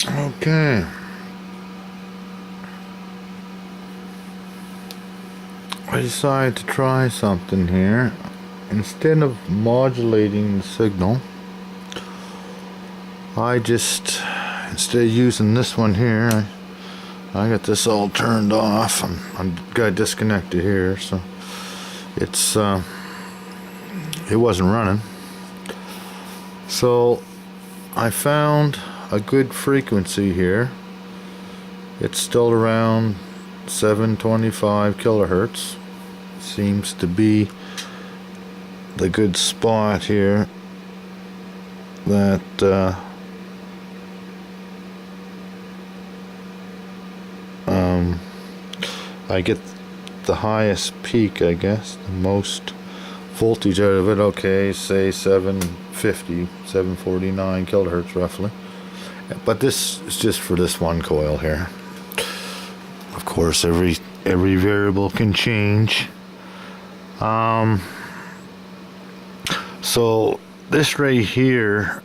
Okay. I decided to try something here. Instead of modulating the signal, instead of using this one here, I got this all turned off. I'm got disconnected here, so it wasn't running. So I found a good frequency here. It's still around 725 kilohertz. Seems to be the good spot here that I get the highest peak, I guess, the most voltage out of it. Okay, say 750, 749 kilohertz roughly. But this is just for this one coil here. Of course, every variable can change. So this right here,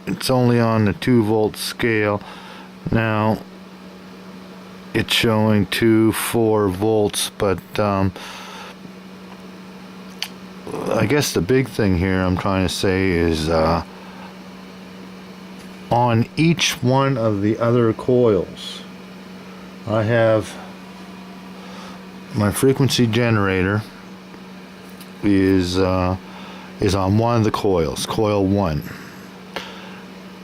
it's only on the 2-volt scale. Now it's showing 4 volts, but I guess the big thing here I'm trying to say is on each one of the other coils, I have my frequency generator is on one of the coils, coil 1,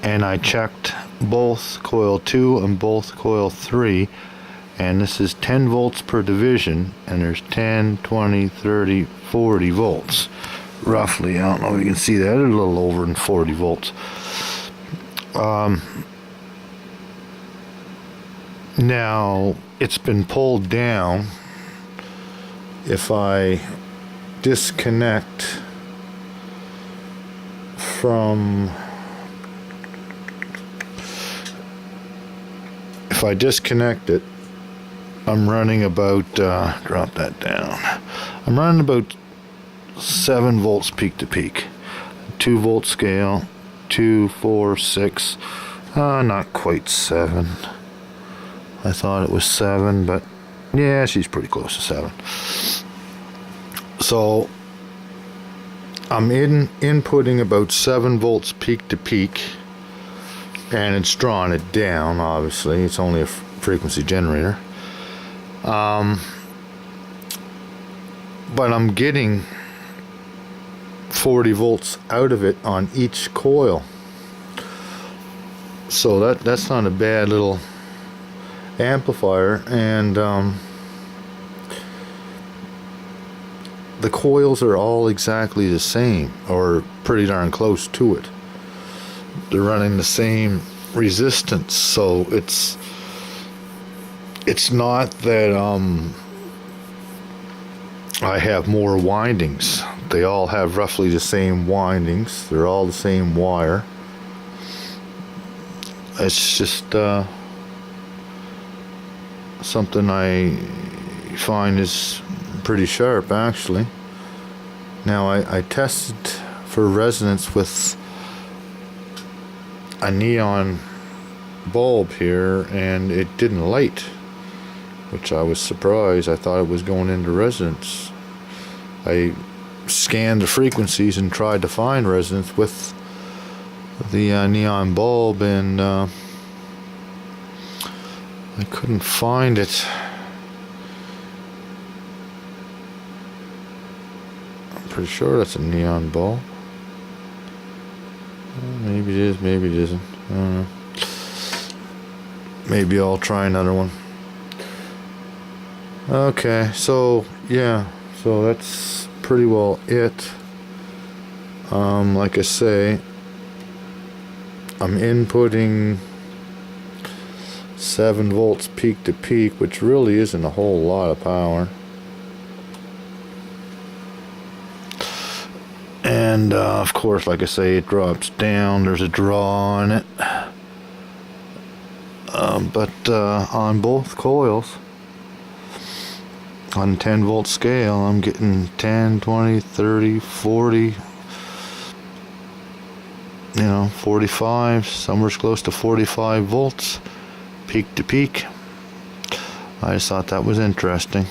and I checked both coil 2 and both coil 3, and this is 10 volts per division, and there's 10, 20, 30, 40 volts roughly. I don't know if you can see that, a little over than 40 volts. Now it's been pulled down. If I disconnect from it, I'm running about drop that down. I'm running about 7 volts peak to peak. 2-volt scale, 2, 4, 6, not quite 7. I thought it was 7, but yeah, she's pretty close to 7. So I'm inputting about 7 volts peak to peak, and it's drawing it down. Obviously, it's only a frequency generator. But I'm getting 40 volts out of it on each coil. So that's not a bad little amplifier, and the coils are all exactly the same, or pretty darn close to it. They're running the same resistance, so it's not that I have more windings. They all have roughly the same windings. They're all the same wire. It's just something I find is pretty sharp, actually. Now I tested for resonance with a neon bulb here, and it didn't light, which I was surprised. I thought it was going into resonance. I scanned the frequencies and tried to find resonance with the neon bulb, and I couldn't find it. I'm pretty sure that's a neon bulb. Maybe it is, maybe it isn't. I don't know. Maybe I'll try another one. Okay, so yeah, so that's pretty well it. Like I say, I'm inputting 7 volts peak to peak, which really isn't a whole lot of power. And of course, like I say, it drops down. There's a draw on it. But on both coils, on 10 volt scale, I'm getting 10, 20, 30, 40. you know, 45, somewhere close to 45 volts, peak to peak. I just thought that was interesting.